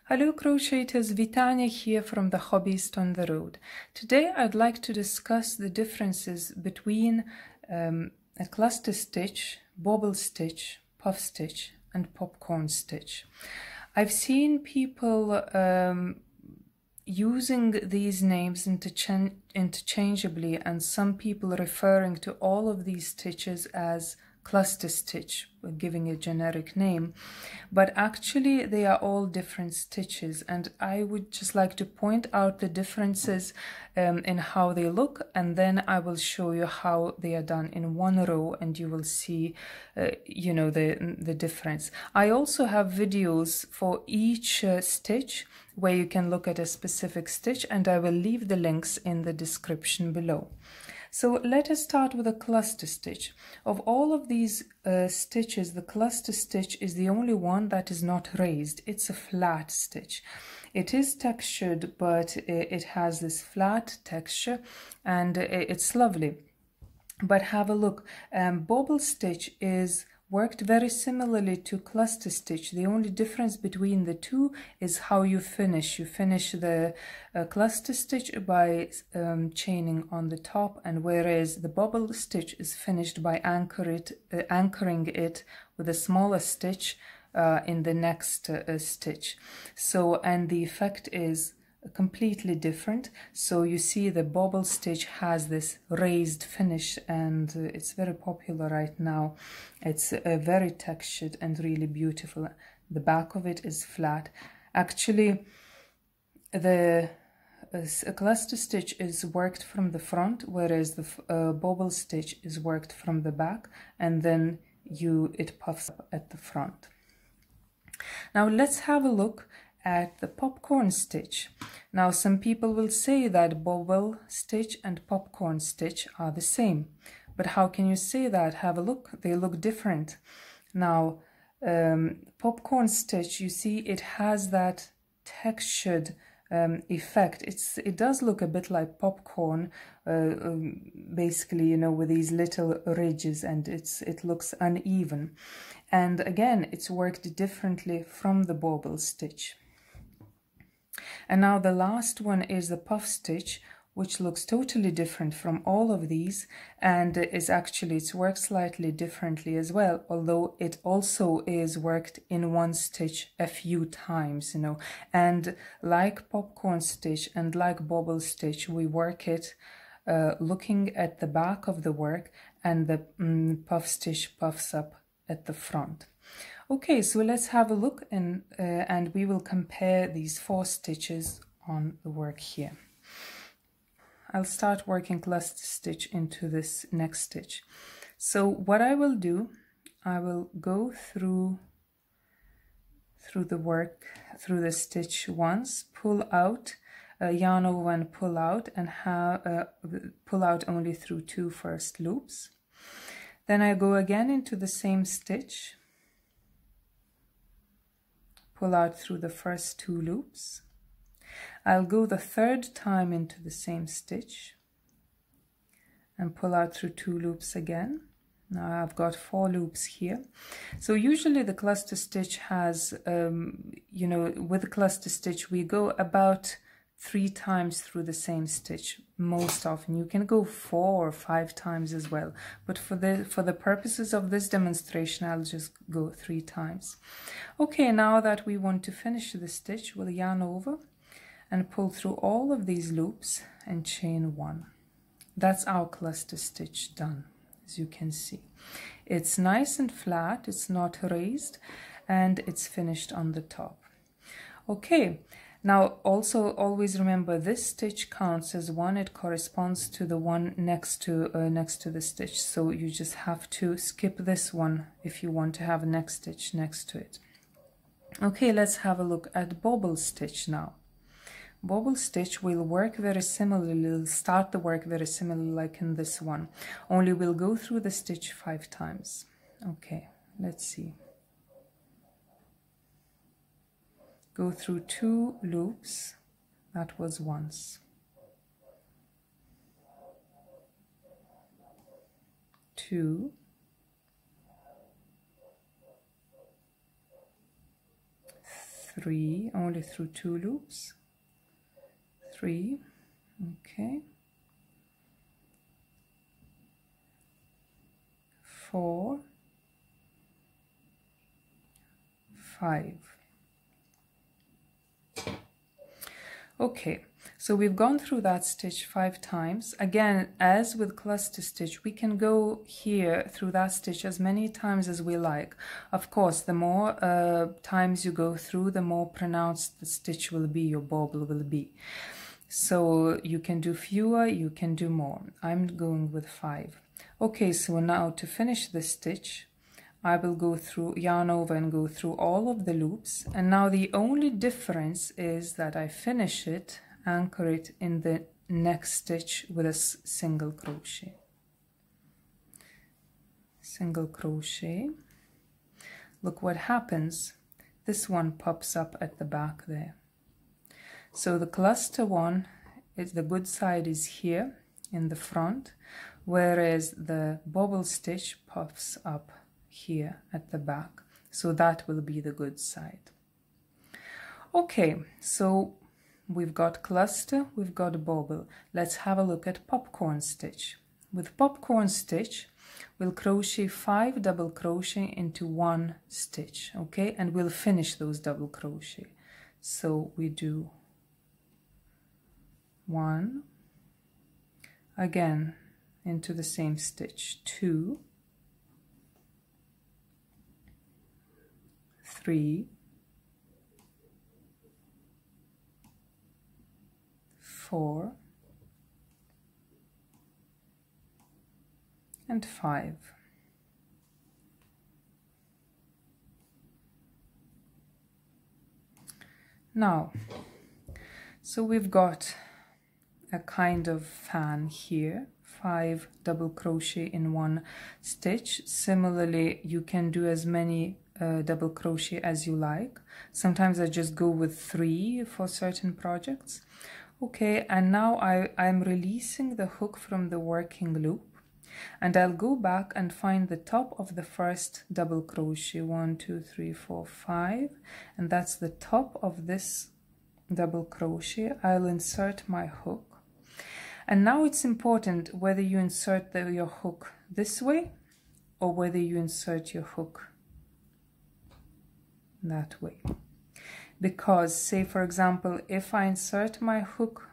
Hello crocheters, Vitania here from the Hobbyist on the Road. Today I'd like to discuss the differences between a cluster stitch, bobble stitch, puff stitch and popcorn stitch. I've seen people using these names interchangeably, and some people referring to all of these stitches as cluster stitch, giving a generic name, but actually they are all different stitches, and I would just like to point out the differences in how they look, and then I will show you how they are done in one row, and you will see the difference. I also have videos for each stitch where you can look at a specific stitch, and I will leave the links in the description below. So let us start with a cluster stitch. Of all of these stitches, the cluster stitch is the only one that is not raised. It's a flat stitch. It is textured, but it has this flat texture, and it's lovely. But have a look. Bobble stitch is worked very similarly to cluster stitch. The only difference between the two is how you finish. You finish the cluster stitch by chaining on the top, and whereas the bobble stitch is finished by anchoring it with a smaller stitch in the next stitch. So, and the effect is completely different. So you see the bobble stitch has this raised finish, and it's very popular right now. It's very textured and really beautiful. The back of it is flat. Actually, the cluster stitch is worked from the front, whereas the bobble stitch is worked from the back, and then it puffs up at the front. Now let's have a look at the popcorn stitch. Now some people will say that bobble stitch and popcorn stitch are the same, but how can you say that? Have a look, they look different. Now popcorn stitch, you see it has that textured effect. It does look a bit like popcorn, basically, you know, with these little ridges, and it looks uneven. And again, it's worked differently from the bobble stitch. And now the last one is the puff stitch, which looks totally different from all of these, and it's worked slightly differently as well, although it also is worked in one stitch a few times, you know. And like popcorn stitch and like bobble stitch, we work it looking at the back of the work, and the puff stitch puffs up at the front. Okay, so let's have a look, and we will compare these 4 stitches on the work here. I'll start working cluster stitch into this next stitch. So what I will do, I will go through the work, through the stitch once, pull out, yarn over and pull out, and pull out only through 2 first loops. Then I go again into the same stitch, pull out through the first 2 loops. I'll go the 3rd time into the same stitch and pull out through 2 loops again. Now I've got 4 loops here. So usually the cluster stitch has, with the cluster stitch we go about 3 times through the same stitch most often. You can go 4 or 5 times as well, but for the purposes of this demonstration I'll just go 3 times. Okay, now that we want to finish the stitch, we'll yarn over and pull through all of these loops and chain 1. That's our cluster stitch done. As you can see, it's nice and flat, it's not raised, and it's finished on the top. Okay, now also always remember this stitch counts as one. It corresponds to the one next to the stitch, so you just have to skip this one if you want to have a next stitch next to it. Okay, let's have a look at bobble stitch now. Bobble stitch will work very similarly, we'll start the work very similarly like in this one, only we'll go through the stitch 5 times. Okay, let's see. Go through 2 loops, that was once. 2, 3, 3, only through 2 loops, 3, okay, 4, 5. Okay, so we've gone through that stitch 5 times. Again, as with cluster stitch, we can go here through that stitch as many times as we like. Of course, the more times you go through, the more pronounced the stitch will be, your bobble will be. So you can do fewer, you can do more. I'm going with 5. Okay, so now to finish this stitch, I will go through, yarn over and go through all of the loops. And now the only difference is that I finish it, anchor it in the next stitch with a single crochet. Single crochet. Look what happens. This one pops up at the back there. So the cluster one, the good side is here in the front, whereas the bobble stitch pops up here at the back. So that will be the good side. Okay, so we've got cluster, we've got bobble. Let's have a look at popcorn stitch. With popcorn stitch, we'll crochet 5 double crochet into 1 stitch, okay, and we'll finish those double crochet. So we do 1, again into the same stitch, 2, 3, 4, and 5. Now, so we've got a kind of fan here, 5 double crochet in 1 stitch. Similarly, you can do as many double crochet as you like. Sometimes I just go with 3 for certain projects. Okay, and now I'm releasing the hook from the working loop, and I'll go back and find the top of the first double crochet, 1, 2, 3, 4, 5, and that's the top of this double crochet. I'll insert my hook, and now it's important whether you insert your hook this way or whether you insert your hook that way. Because, say for example, if I insert my hook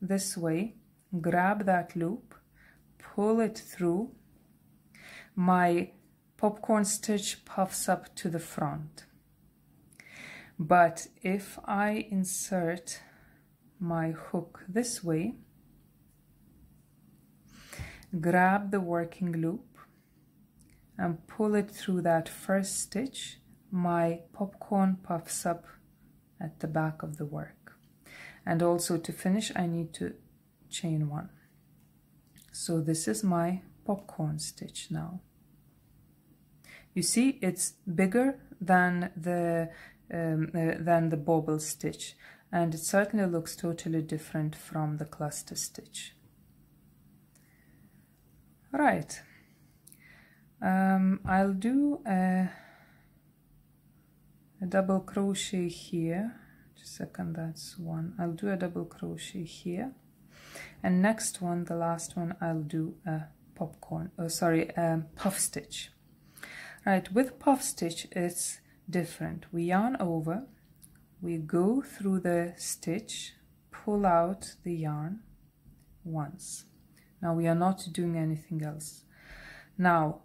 this way, grab that loop, pull it through, my popcorn stitch puffs up to the front. But if I insert my hook this way, grab the working loop and pull it through that first stitch, my popcorn puffs up at the back of the work. And also to finish, I need to chain 1. So this is my popcorn stitch now. You see, it's bigger than the bobble stitch, and it certainly looks totally different from the cluster stitch. Right. I'll do a double crochet here. Just a second, that's 1. I'll do a double crochet here, and next one, the last one, I'll do a puff stitch. Right, with puff stitch it's different. We yarn over, we go through the stitch, pull out the yarn once. Now we are not doing anything else. Now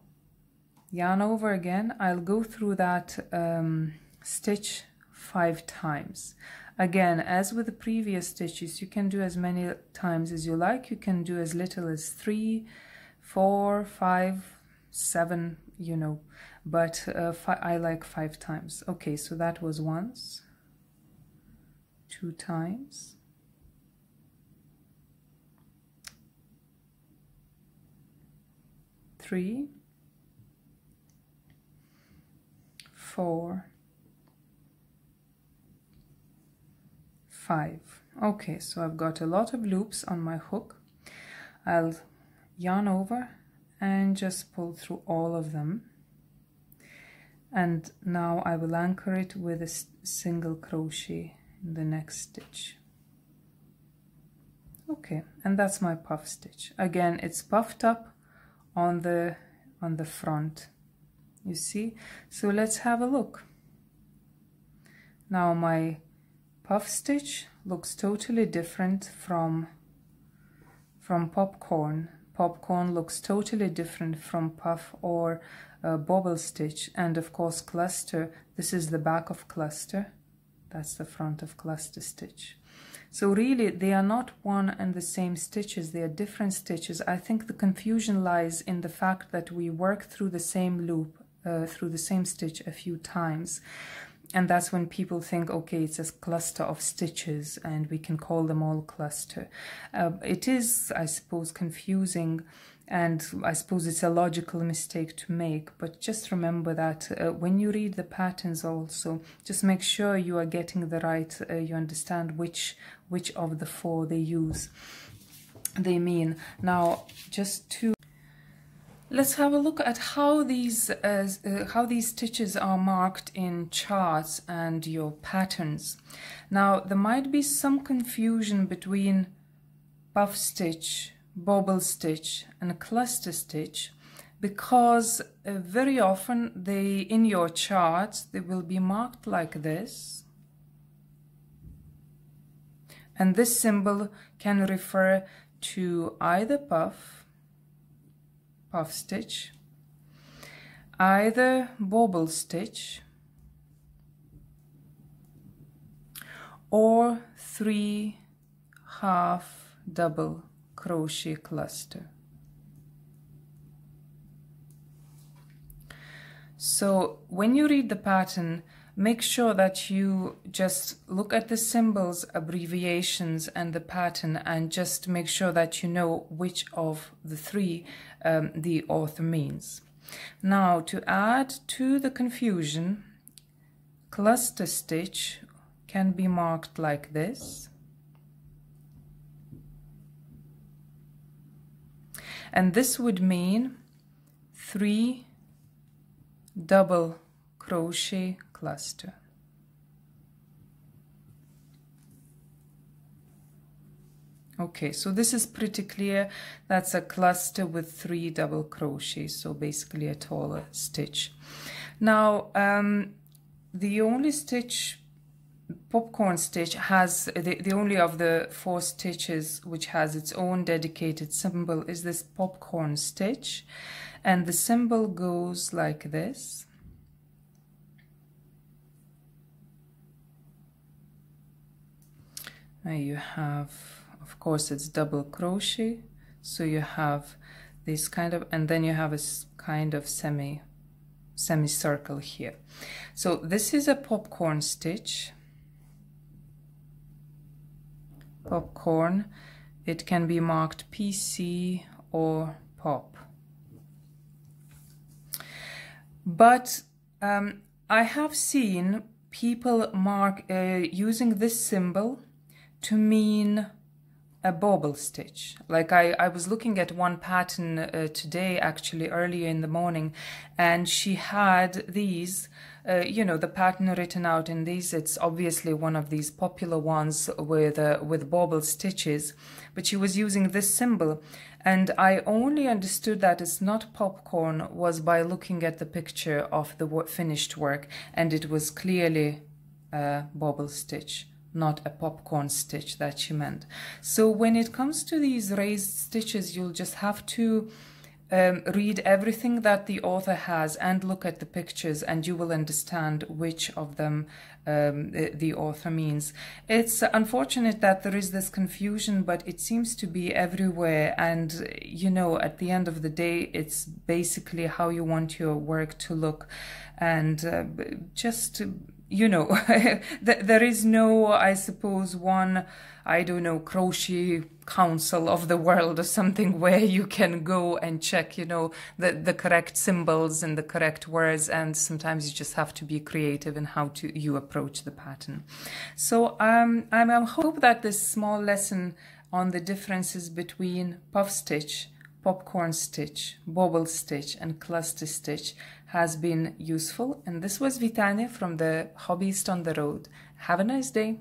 yarn over again, I'll go through that stitch 5 times. Again, as with the previous stitches, you can do as many times as you like. You can do as little as 3, 4, 5, 7, you know, but I like 5 times. Okay, so that was once, 2 times, 3, 4, 5. Okay, so I've got a lot of loops on my hook. I'll yarn over and just pull through all of them, And now I will anchor it with a single crochet in the next stitch. Okay, and that's my puff stitch. Again, it's puffed up on the front, you see. So let's have a look. Now my puff stitch looks totally different from popcorn. Popcorn looks totally different from puff or bobble stitch. And of course cluster, this is the back of cluster, that's the front of cluster stitch. So really they are not one and the same stitches, they are different stitches. I think the confusion lies in the fact that we work through the same loop, through the same stitch a few times. And that's when people think, okay, it's a cluster of stitches and we can call them all cluster. It is, I suppose, confusing, and I suppose it's a logical mistake to make, but just remember that when you read the patterns also, just make sure you are getting the right, you understand which of the four they mean. Now, let's have a look at how these stitches are marked in charts and your patterns. Now, there might be some confusion between puff stitch, bobble stitch, and cluster stitch, because very often in your charts they will be marked like this, and this symbol can refer to either puff stitch, either bobble stitch, or 3 half double crochet cluster. So when you read the pattern, make sure that you just look at the symbols, abbreviations, and the pattern, and just make sure that you know which of the three the author means. Now, to add to the confusion, cluster stitch can be marked like this. And this would mean 3 double crochet cluster. Okay, so this is pretty clear. That's a cluster with 3 double crochets, so basically a taller stitch. Now, the only stitch, popcorn stitch, has the only of the 4 stitches which has its own dedicated symbol is this popcorn stitch, and the symbol goes like this. Now you have, of course, it's double crochet, so you have this kind of, and then you have a kind of semicircle here. So this is a popcorn stitch. Popcorn, it can be marked PC or pop. But I have seen people mark using this symbol to mean a bobble stitch. Like I was looking at one pattern today, actually earlier in the morning, and she had these, you know, the pattern written out in these. It's obviously one of these popular ones with bobble stitches, but she was using this symbol, and I only understood that it's not popcorn was by looking at the picture of the finished work, and it was clearly a bobble stitch, not a popcorn stitch that she meant. So when it comes to these raised stitches, you'll just have to read everything that the author has and look at the pictures, and you will understand which of them the author means. It's unfortunate that there is this confusion, but it seems to be everywhere, and you know, at the end of the day, it's basically how you want your work to look, and just, you know, there is no, I suppose, one, I don't know, crochet council of the world or something where you can go and check, you know, the correct symbols and the correct words, and sometimes you just have to be creative in how you approach the pattern. So I hope that this small lesson on the differences between puff stitch, popcorn stitch, bobble stitch, and cluster stitch has been useful. And this was Vitania from the Hobbyist on the Road. Have a nice day.